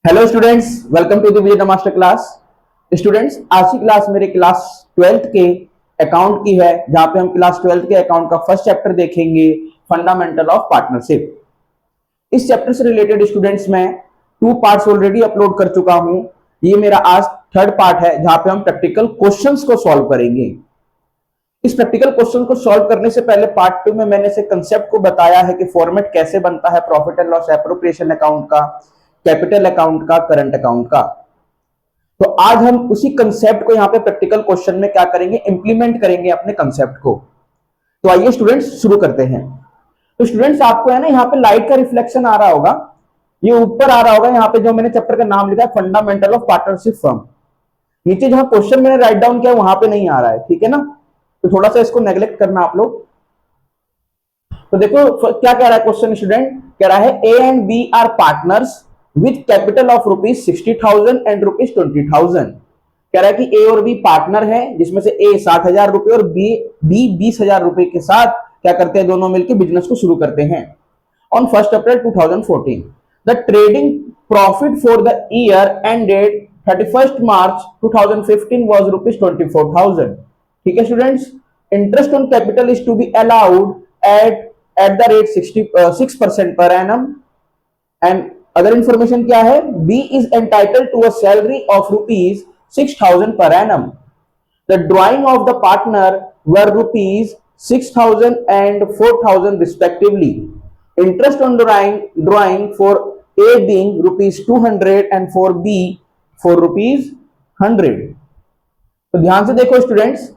Hello students, welcome to the Vijay master class. Students, आज की class मेरे क्लास 12th के अकाउंट की है, जहां पे हम क्लास 12th के अकाउंट का फर्स्ट चैप्टर देखेंगे, फंडामेंटल ऑफ पार्टनरशिप। इस चैप्टर से रिलेटेड स्टूडेंट्स मैं 2 पार्ट्स ऑलरेडी अपलोड कर चुका हूं। ये मेरा आज 3rd पार्ट है, जहां पे हम प्रैक्टिकल क्वेश्चंस को सॉल्व करेंगे। इस प्रैक्टिकल क्वेश्चन को सॉल्व करने से पहले पार्ट 2 में मैंने से कंसेप्ट को बताया है कि फॉर्मेट कैसे बनता है profit and loss appropriation account का, कैपिटल अकाउंट का, करंट अकाउंट का। तो आज हम उसी कंसेप्ट को यहाँ पे प्रैक्टिकल क्वेश्चन में क्या करेंगे, इंप्लीमेंट करेंगे अपने कंसेप्ट को। तो आइए स्टूडेंट्स शुरू करते हैं। तो स्टूडेंट्स, आपको है ना यहाँ पे लाइट का रिफ्लेक्शन आ रहा होगा, ये ऊपर आ रहा होगा, यहाँ पे जो मैंने चैप्टर का नाम लिखा है फंडामेंटल ऑफ पार्टनरशिप फर्म। नीचे जहां क्वेश्चन मैंने राइट डाउन किया वहां पे नहीं आ रहा है, ठीक है ना। तो थोड़ा सा इसको नेग्लेक्ट करना आप लोग। तो देखो क्या कह रहा है क्वेश्चन स्टूडेंट, कह रहा है A and B are partners with capital of rupees 60,000 and rupees 20,000। कह रहा है कि ए और बी पार्टनर है, जिसमें से ए 60,000 रुपए और बी 20,000 रुपए के साथ क्या करते हैं, दोनों मिलकर बिजनेस को शुरू करते हैं। On 1 April 2014 the trading profit for the year ended 31 March 2015 was rupees 24,000। ठीक है students, interest on capital is to be allowed at the rate 6% per annum. And other information क्या है, B is entitled to a salary of rupees 6,000 per annum. The drawing of the partner were rupees 6,000 and 4,000 respectively. Interest on drawing for A being rupees 200 and for B for rupees 100। तो ध्यान से देखो students,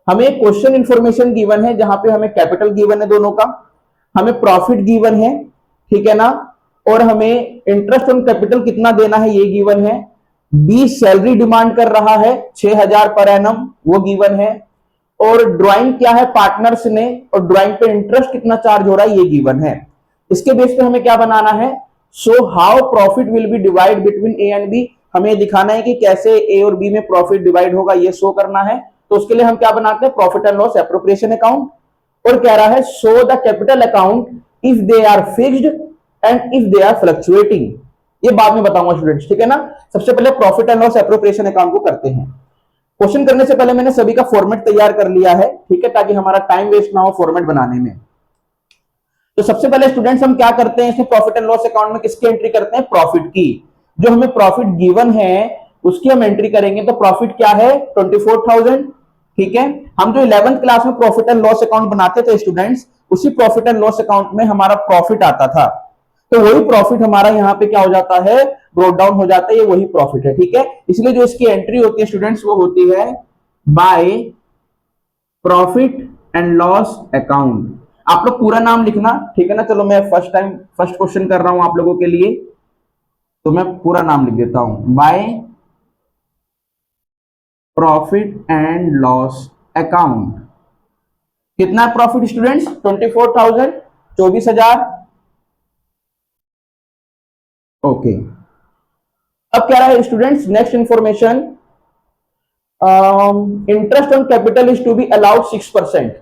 हमें question information given है, जहां पे हमें capital given है दोनों का, हमें प्रॉफिट गिवन है, ठीक है ना, और हमें इंटरेस्ट ऑन कैपिटल कितना देना है ये गिवन है। बी सैलरी डिमांड कर रहा है 6,000 पर एनम, वो गिवन है। और ड्राइंग क्या है पार्टनर्स ने, और ड्राइंग पे इंटरेस्ट कितना चार्ज हो रहा है ये गिवन है। इसके बेस पे हमें क्या बनाना है, so how profit will be divide between A and B. हमें दिखाना है कि कैसे ए और बी में प्रॉफिट डिवाइड होगा, ये शो करना है। तो उसके लिए हम क्या बनाते हैं, profit and loss appropriation account. और कह रहा है show the capital account if they are fixed and if they are fluctuating. ये बाद में बताऊंगा स्टूडेंट्स, ठीक है ना। सबसे पहले profit and loss appropriation account को करते हैं। क्वेश्चन करने से पहले मैंने सभी का फॉर्मेट तैयार कर लिया है, ठीक है, ताकि हमारा टाइम वेस्ट ना हो फॉर्मेट बनाने में। तो सबसे पहले स्टूडेंट्स हम क्या करते हैं, इसमें प्रॉफिट एंड लॉस अकाउंट में किसकी एंट्री करते हैं, प्रॉफिट की। जो हमें प्रॉफिट गिवन है उसकी हम एंट्री करेंगे। तो प्रॉफिट क्या है, 24,000, ठीक है। हम जो 11th क्लास में प्रॉफिट एंड लॉस अकाउंट बनाते थे स्टूडेंट्स, उसी प्रॉफिट एंड लॉस अकाउंट में हमारा प्रॉफिट आता था। तो वही प्रॉफिट हमारा यहाँ पे क्या हो जाता है, ब्रोट डाउन हो जाता है, ये वही प्रॉफिट है, ठीक है। इसलिए जो इसकी एंट्री होती है स्टूडेंट्स, वो होती है bye profit and loss account. आप लोग पूरा नाम लिखना, ठीक है ना। चलो मैं फर्स्ट क्वेश्चन कर रहा हूं आप लोगों के लिए, तो मैं पूरा नाम लिख देता हूं, by profit and loss account. कितना प्रॉफिट स्टूडेंट्स, 24,000, 24,000। ओके, अब क्या रहा है students, next information, interest on capital is to be allowed 6%,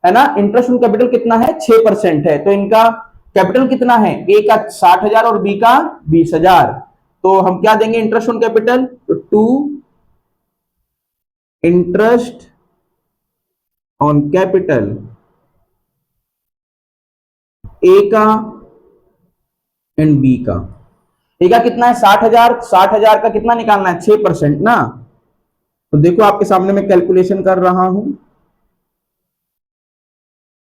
है ना। इंटरेस्ट ऑन कैपिटल कितना है, 6% है। तो इनका कैपिटल कितना है, ए का 60,000 और बी का 20,000। तो हम क्या देंगे इंटरेस्ट ऑन कैपिटल, तो 2 इंटरेस्ट ऑन कैपिटल ए का एंड बी का। ए का कितना है 60,000, 60,000 का कितना निकालना है, 6% ना। तो देखो आपके सामने मैं कैलकुलेशन कर रहा हूं,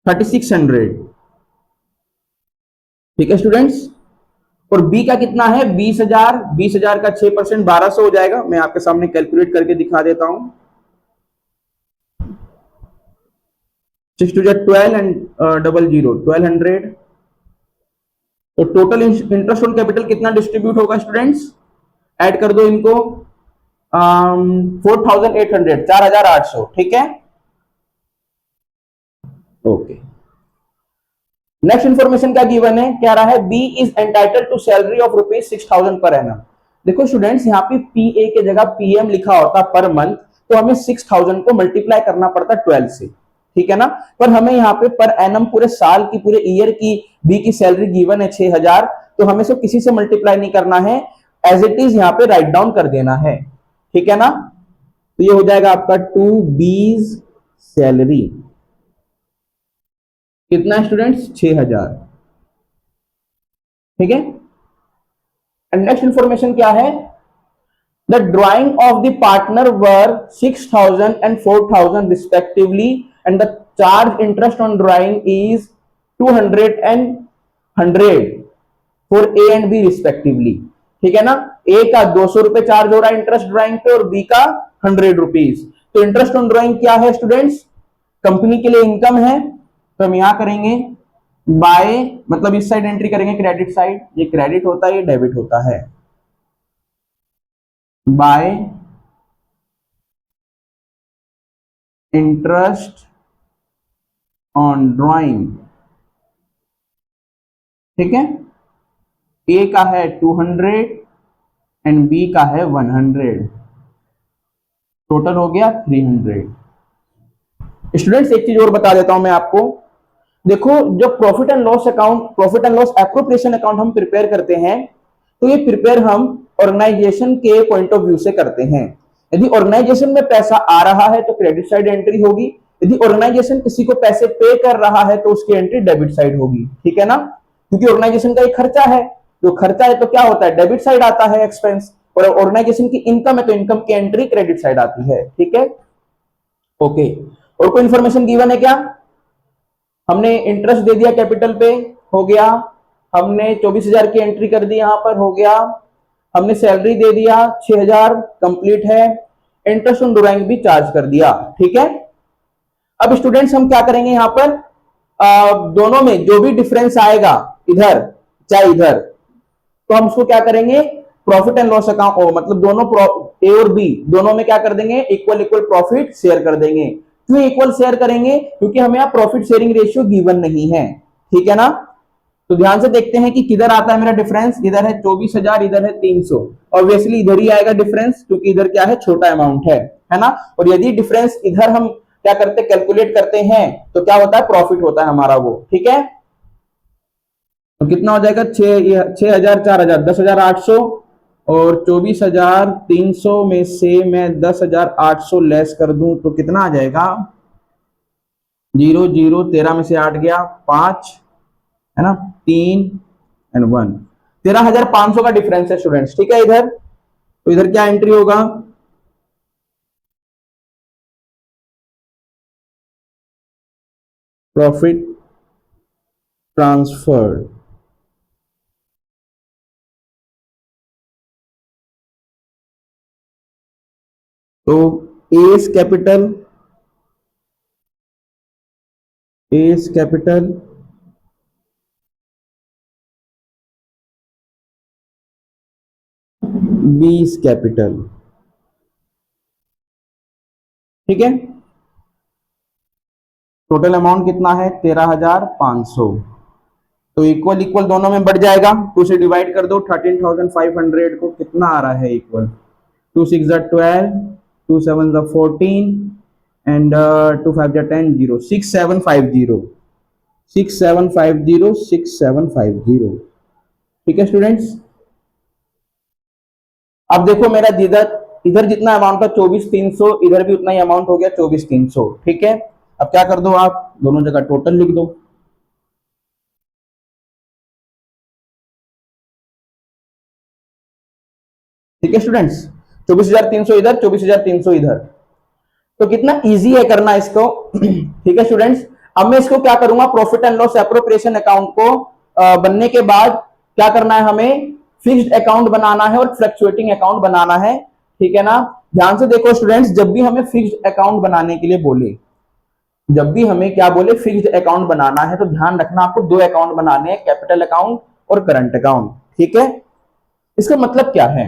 3600, ठीक है स्टूडेंट्स। और बी का कितना है 20,000, 20,000 का 6% 1,200 हो जाएगा। मैं आपके सामने कैलकुलेट करके दिखा देता हूं, 6 to 12 एंड 00 1200। तो टोटल इंटरेस्ट ऑन कैपिटल कितना डिस्ट्रीब्यूट होगा स्टूडेंट्स, ऐड कर दो इनको, 4,800, 4,800, ठीक है। ओके, नेक्स्ट इंफॉर्मेशन क्या गिवन है, कह रहा है B is entitled to salary of rupees 6,000 per annum. देखो स्टूडेंट्स, यहाँ पे पी ए के जगह पीएम लिखा होता पर मंथ, तो हमें 6,000 को मल्टीप्लाई करना पड़ता 12 से, ठीक है ना। पर हमें यहाँ पे पर एनम पूरे साल की, पूरे ईयर की बी की सैलरी गिवन है 6,000, तो हमें सिर्फ किसी से मल्टीप्लाई नहीं करना है, एज इट इज यहाँ पे राइट डाउन कर देना है, ठीक है ना। तो ये हो जाएगा आपका 2B's सैलरी, कितना स्टूडेंट्स 6000, ठीक है। एंड नेक्स्ट इंफॉर्मेशन क्या है, the drawing of the partner were 6000 and 4000 respectively and the charge interest on drawing is 200 and 100 for A and B respectively, ठीक है ना। ए का 200 रुपए चार्ज हो रहा है इंटरेस्ट ड्राइंग पे और बी का 100 रुपीज। तो इंटरेस्ट ऑन ड्राइंग क्या है स्टूडेंट्स, कंपनी के लिए इनकम है, तो हम यहां करेंगे बाय, मतलब इस साइड एंट्री करेंगे क्रेडिट साइड, ये क्रेडिट होता है ये डेबिट होता है, बाय इंटरेस्ट ऑन ड्राइंग, ठीक है। ए का है 200 एंड बी का है 100, टोटल हो गया 300। स्टूडेंट्स एक चीज और बता देता हूं मैं आपको, देखो जो profit and loss account, profit and loss appropriation account हम प्रिपेयर करते हैं, तो ये प्रिपेयर हम ऑर्गेनाइजेशन के पॉइंट ऑफ व्यू से करते हैं। यदि ऑर्गेनाइजेशन में पैसा आ रहा है तो क्रेडिट साइड एंट्री होगी, यदि ऑर्गेनाइजेशन किसी को पैसे पे कर रहा है तो उसकी एंट्री डेबिट साइड होगी, ठीक है ना। क्योंकि ऑर्गेनाइजेशन का एक खर्चा है, जो खर्चा है तो क्या होता है डेबिट साइड आता है एक्सपेंस, और ऑर्गेनाइजेशन की इनकम है तो इनकम की एंट्री क्रेडिट साइड आती है, ठीक है। ओके, और कोई इंफॉर्मेशन गिवन है क्या, हमने इंटरेस्ट दे दिया कैपिटल पे, हो गया, हमने 24,000 की एंट्री कर दी यहां पर, हो गया, हमने सैलरी दे दिया 6000, कंप्लीट है, इंटरेस्ट ऑन ड्राइंग भी चार्ज कर दिया, ठीक है। अब स्टूडेंट्स हम क्या करेंगे यहां पर, दोनों में जो भी डिफरेंस आएगा इधर चाहे इधर, तो हम उसको क्या करेंगे प्रॉफिट एंड लॉस अकाउंट, मतलब दोनों ए और बी दोनों में क्या कर देंगे इक्वल इक्वल प्रॉफिट शेयर कर देंगे। क्यों इक्वल शेयर करेंगे, क्योंकि हमें यहाँ प्रॉफिट शेयरिंग रेशियो गिवन नहीं है, ठीक है ना। तो ध्यान से देखते हैं कि किधर आता है मेरा डिफरेंस, इधर है 24,000, इधर है 300, ऑब्वियसली इधर ही आएगा डिफरेंस, क्योंकि इधर क्या है छोटा अमाउंट है ना। और यदि डिफरेंस इधर हम क्या करते कैलकुलेट करते हैं तो क्या होता है प्रॉफिट होता है हमारा वो, ठीक है। तो कितना हो जाएगा 6,000 4,000 10,800, और 24,300 में से मैं 10,800 लेस कर दूं तो कितना आ जाएगा, 0 0 13 में से 8 गया 5, है ना, 3 एंड 1, 13,500 का डिफरेंस है स्टूडेंट्स, ठीक है। इधर तो इधर क्या एंट्री होगा, प्रॉफिट ट्रांसफर्ड, तो एस कैपिटल बीस कैपिटल, ठीक है। टोटल अमाउंट कितना है 13,500, तो इक्वल इक्वल दोनों में बढ़ जाएगा, 2 से डिवाइड कर दो, 13,500 को कितना आ रहा है इक्वल, 2 6 12, 2 7 14 एंड 2 5 10, 0 6750, 6750, 6750, ठीक है स्टूडेंट्स। अब देखो मेरा इधर जितना अमाउंट था 24,300, इधर भी उतना ही अमाउंट हो गया 24,300, ठीक है। अब क्या कर दो आप दोनों जगह टोटल लिख दो, ठीक है स्टूडेंट्स। 24,300 इधर 24,300 इधर, तो कितना इजी है करना इसको, ठीक है स्टूडेंट्स। अब मैं इसको क्या करूंगा profit and loss appropriation account को बनने के बाद क्या करना है, हमें फिक्स्ड अकाउंट बनाना है और फ्लक्चुएटिंग अकाउंट बनाना है, ठीक है ना। ध्यान से देखो स्टूडेंट्स, जब भी हमें फिक्स्ड अकाउंट बनाने के लिए बोले, जब भी हमें क्या बोले फिक्स्ड अकाउंट बनाना है, तो ध्यान रखना आपको 2 अकाउंट बनाने हैं, कैपिटल अकाउंट और करंट अकाउंट, ठीक है। इसका मतलब क्या है,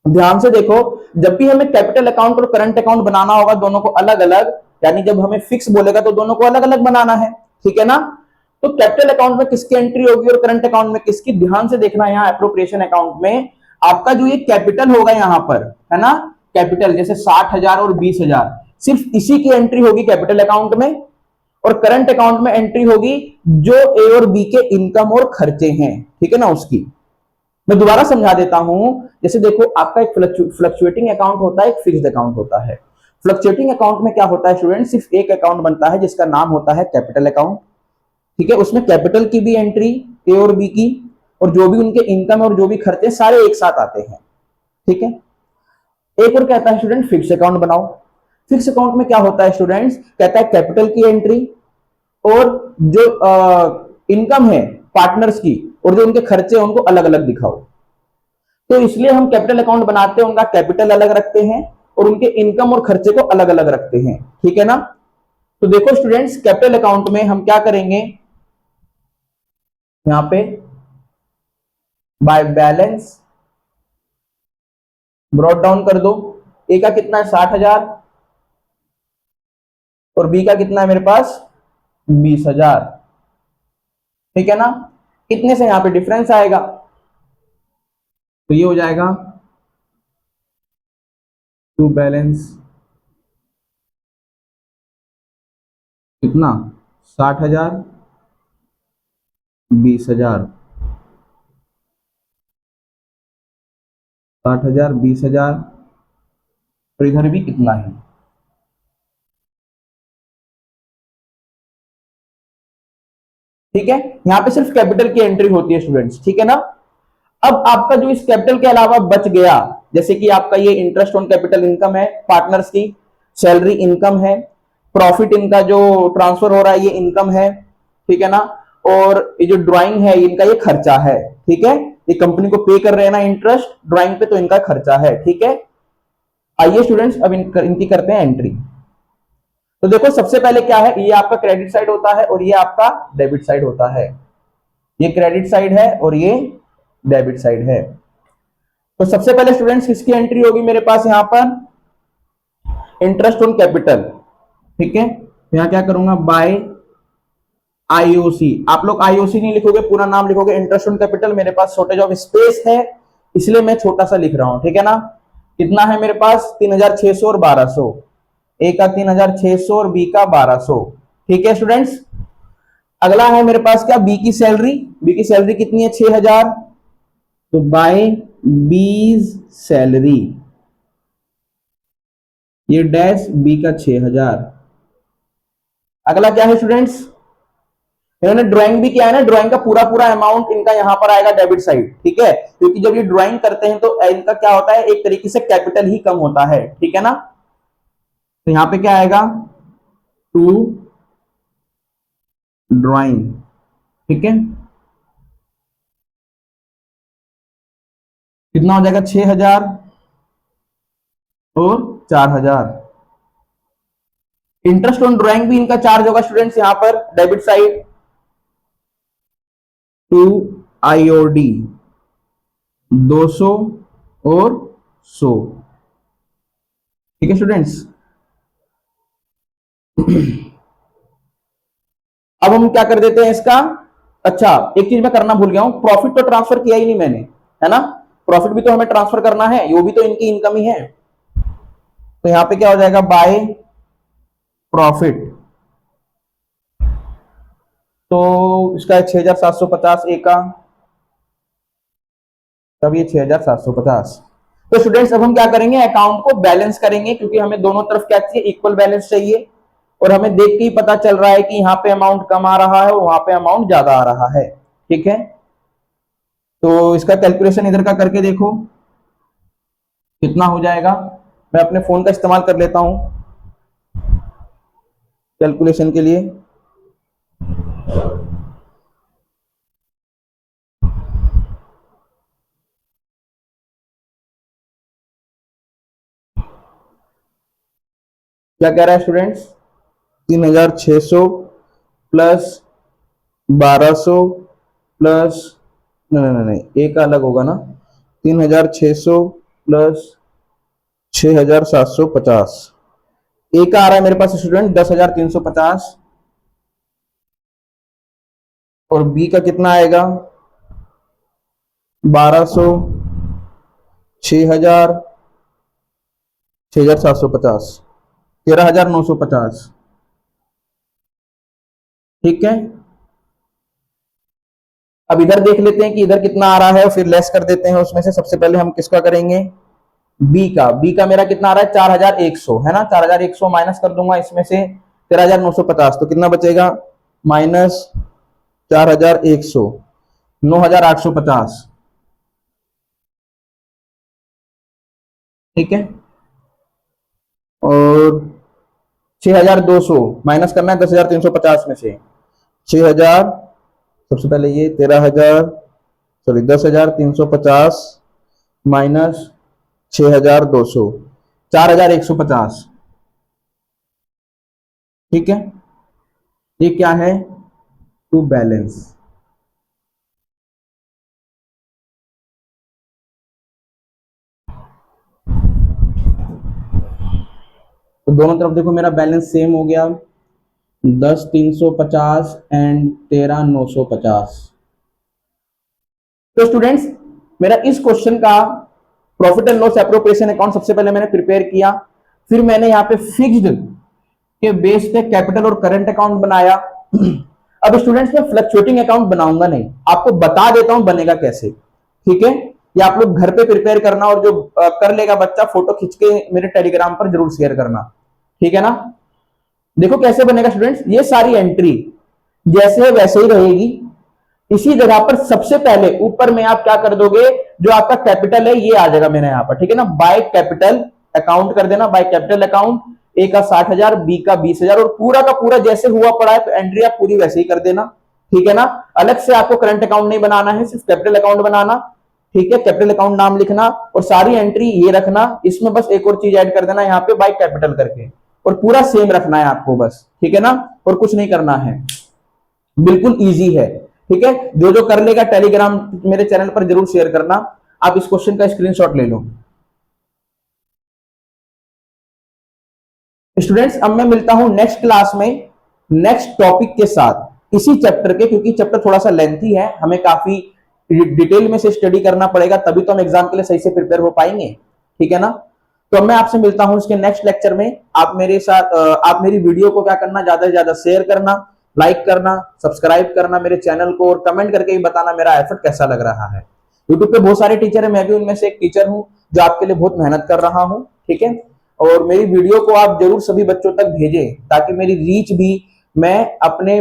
ध्यान से देखो, जब भी हमें कैपिटल अकाउंट और करंट अकाउंट बनाना होगा दोनों को अलग अलग, यानी जब हमें फिक्स बोलेगा तो दोनों को अलग अलग बनाना है, ठीक है ना। तो कैपिटल अकाउंट में किसकी एंट्री होगी और करंट अकाउंट में किसकी, ध्यान से देखना यहाँ एप्रोप्रिएशन अकाउंट में आपका जो ये कैपिटल होगा यहाँ पर, है ना, कैपिटल जैसे 60,000 और 20,000, सिर्फ इसी की एंट्री होगी कैपिटल अकाउंट में, और करंट अकाउंट में एंट्री होगी जो ए और बी के इनकम और खर्चे हैं, ठीक है ना उसकी। मैं दोबारा समझा देता हूं। जैसे देखो, आपका एक फ्लक्चुएटिंग अकाउंट होता है, एक फिक्स्ड अकाउंट होता है। फ्लक्चुएटिंग अकाउंट में क्या होता है स्टूडेंट, सिर्फ एक अकाउंट बनता है जिसका नाम होता है कैपिटल अकाउंट। ठीक है, उसमें कैपिटल की भी एंट्री, ए और बी की, और जो भी उनके इनकम और जो भी खर्चे सारे एक साथ आते हैं। ठीक है, एक और कहता है स्टूडेंट फिक्स अकाउंट बनाओ। फिक्स अकाउंट में क्या होता है स्टूडेंट्स, कहता है कैपिटल की एंट्री और जो इनकम है पार्टनर्स की और जो उनके खर्चे हैं उनको अलग अलग दिखाओ। तो इसलिए हम कैपिटल अकाउंट बनाते हैं, उनका कैपिटल अलग रखते हैं और उनके इनकम और खर्चे को अलग अलग रखते हैं। ठीक है ना। तो देखो स्टूडेंट्स, कैपिटल अकाउंट में हम क्या करेंगे, यहां पे बाय बैलेंस ब्रॉट डाउन कर दो। ए का कितना है 60,000 और बी का कितना है मेरे पास 20,000। ठीक है ना। कितने से यहां पे डिफरेंस आएगा, तो ये हो जाएगा टू बैलेंस कितना 60,000 20,000, 60,000 20,000 और इधर भी कितना है। ठीक है, यहां पे सिर्फ कैपिटल की एंट्री होती है स्टूडेंट्स। ठीक है ना। अब आपका जो इस कैपिटल के अलावा बच गया, जैसे कि आपका ये इंटरेस्ट ऑन कैपिटल इनकम है, पार्टनर्स की सैलरी इनकम है, प्रॉफिट इनका जो ट्रांसफर हो रहा है ये इनकम है। ठीक है ना। और ये जो ड्राइंग है इनका ये खर्चा है। ठीक है, ये कंपनी को पे कर रहे हैं ना इंटरेस्ट ड्राइंग पे, तो इनका खर्चा है। ठीक है। आइए स्टूडेंट्स, अब इनकी करते हैं एंट्री। तो देखो सबसे पहले क्या है, ये आपका क्रेडिट साइड होता है और ये आपका डेबिट साइड होता है। ये क्रेडिट साइड है और ये डेबिट साइड है। तो सबसे पहले स्टूडेंट्स किसकी एंट्री होगी मेरे पास यहां पर, इंटरेस्ट ऑन कैपिटल। ठीक है, यहां क्या करूंगा बाय आईओसी। आप लोग आईओसी नहीं लिखोगे, पूरा नाम लिखोगे इंटरेस्ट ऑन कैपिटल। मेरे पास शॉर्टेज ऑफ स्पेस है इसलिए मैं छोटा सा लिख रहा हूं। ठीक है ना। कितना है मेरे पास 3,600 और 1,200, ए का 3,600 और बी का 1,200। ठीक है स्टूडेंट्स। अगला है मेरे पास क्या, बी की सैलरी। बी की सैलरी कितनी है 6,000, तो बाय बीज सैलरी, ये डैश बी का 6,000। अगला क्या है स्टूडेंट्स, इन्होंने ड्राइंग भी किया है ना, ड्राइंग का पूरा पूरा अमाउंट इनका यहां पर आएगा डेबिट साइड। ठीक है, क्योंकि जब ये ड्राइंग करते हैं तो इनका क्या होता है, एक तरीके से कैपिटल ही कम होता है। ठीक है ना। तो यहां पे क्या आएगा टू ड्राइंग। ठीक है, कितना हो जाएगा 6,000 और 4,000। इंटरेस्ट ऑन ड्राइंग भी इनका चार्ज होगा स्टूडेंट्स यहां पर डेबिट साइड, टू आईओडी 200 और 100। ठीक है स्टूडेंट्स। अब हम क्या कर देते हैं इसका, अच्छा एक चीज मैं करना भूल गया हूं, प्रॉफिट तो ट्रांसफर किया ही नहीं मैंने, है ना। प्रॉफिट भी तो हमें ट्रांसफर करना है, वो भी तो इनकी इनकम ही है। तो यहां पे क्या हो जाएगा बाय प्रॉफिट, तो इसका 6,750 ए का, तब ये 6,750। तो स्टूडेंट्स अब हम क्या करेंगे, अकाउंट को बैलेंस करेंगे, क्योंकि हमें दोनों तरफ क्या चाहिए, इक्वल बैलेंस चाहिए। और हमें देख के ही पता चल रहा है कि यहाँ पे अमाउंट कम आ रहा है और वहां पे अमाउंट ज्यादा आ रहा है। ठीक है, तो इसका कैलकुलेशन इधर का करके देखो कितना हो जाएगा। मैं अपने फोन का इस्तेमाल कर लेता हूं कैलकुलेशन के लिए। क्या कह रहा है स्टूडेंट्स, 3,600 प्लस 1,200 प्लस, नहीं नहीं नहीं, एक अलग होगा ना, 3,600 प्लस 6,750। ए का आ रहा है मेरे पास स्टूडेंट 10,350 और बी का कितना आएगा 1,200, 6,000, 6,750, 13,950। ठीक है। अब इधर देख लेते हैं कि इधर कितना आ रहा है और फिर लेस कर देते हैं उसमें से। सबसे पहले हम किसका करेंगे, बी का मेरा कितना आ रहा है 4100 है ना, 4100 माइनस कर दूंगा इसमें से 13950, तो कितना बचेगा माइनस 4100 9850, ठीक है। और 6200 माइनस करना है 10350 में से 6000, सबसे पहले ये 13000 सॉरी 10350 माइनस 6200 4150, ठीक है। ये क्या है, टू बैलेंस। तो दोनों तरफ देखो मेरा बैलेंस सेम हो गया, 10,350 एंड 13,950। तो स्टूडेंट्स मेरा इस क्वेश्चन का profit and loss appropriation account सबसे पहले मैंने प्रिपेयर किया, फिर मैंने यहाँ पे फिक्स्ड के बेस पे कैपिटल और करंट अकाउंट बनाया। अब स्टूडेंट्स मैं फ्लक्चुएटिंग अकाउंट बनाऊंगा नहीं, आपको बता देता हूं बनेगा कैसे, ठीक है। ये आप लोग घर पे प्रिपेयर करना और जो कर लेगा बच्चा फोटो खींच के मेरे टेलीग्राम पर जरूर शेयर करना, ठीक है ना। देखो कैसे बनेगा स्टूडेंट्स, ये सारी एंट्री जैसे है वैसे ही रहेगी। इसी जगह पर सबसे पहले ऊपर में आप क्या कर दोगे, जो आपका कैपिटल है ये आ जाएगा मेरे यहाँ पर, ठीक है ना। बाय कैपिटल अकाउंट कर देना, बाय कैपिटल अकाउंट, ए का 60,000, बी का 20,000 और पूरा का पूरा जैसे हुआ पड़ा है तो एंट्री आप पूरी वैसे ही कर देना, ठीक है ना। अलग से आपको करंट अकाउंट नहीं बनाना है, सिर्फ कैपिटल अकाउंट बनाना, ठीक है। कैपिटल अकाउंट नाम लिखना और सारी एंट्री ये रखना, इसमें बस एक और चीज ऐड कर देना यहाँ पे बाय कैपिटल करके, और पूरा सेम रखना है आपको बस, ठीक है ना, और कुछ नहीं करना है, बिल्कुल इजी है, ठीक है। जो जो कर लेगा टेलीग्राम मेरे चैनल पर जरूर शेयर करना। आप इस क्वेश्चन का स्क्रीनशॉट ले लो। स्टूडेंट्स अब मैं मिलता हूं नेक्स्ट क्लास में नेक्स्ट टॉपिक के साथ इसी चैप्टर के, क्योंकि चैप्टर थोड़ा सा लेंथी है, हमें काफी डिटेल में से स्टडी करना पड़ेगा, तभी तो हम एग्जाम के लिए सही से प्रिपेयर हो पाएंगे, ठीक है ना। तो अब मैं आपसे मिलता हूं इसके नेक्स्ट लेक्चर में। आप मेरे साथ आप मेरी वीडियो को क्या करना, ज्यादा से ज्यादा शेयर करना, लाइक करना, सब्सक्राइब करना मेरे चैनल को, और कमेंट करके भी बताना मेरा एफर्ट कैसा लग रहा है। यूट्यूब पे बहुत सारे टीचर है, मैं भी उनमें से एक टीचर हूं जो आपके लिए बहुत मेहनत कर रहा हूं, ठीक है। और मेरी वीडियो को आप जरूर सभी बच्चों तक भेजें, ताकि मेरी रीच भी, मैं अपने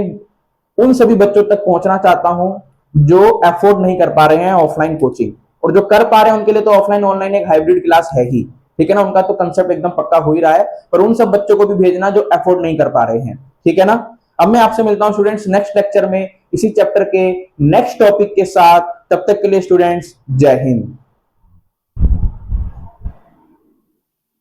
उन सभी बच्चों तक पहुंचना चाहता हूं जो अफोर्ड नहीं कर पा रहे हैं ऑफलाइन कोचिंग, और जो कर पा रहे हैं उनके लिए तो ऑफलाइन ऑनलाइन एक हाइब्रिड क्लास है ही, ठीक है ना। उनका तो कंसेप्ट एकदम पक्का हो ही रहा है, पर उन सब बच्चों को भी भेजना जो अफोर्ड नहीं कर पा रहे हैं, ठीक है ना। अब मैं आपसे मिलता हूं स्टूडेंट्स नेक्स्ट लेक्चर में इसी चैप्टर के नेक्स्ट टॉपिक के साथ। तब तक के लिए स्टूडेंट्स जय हिंद।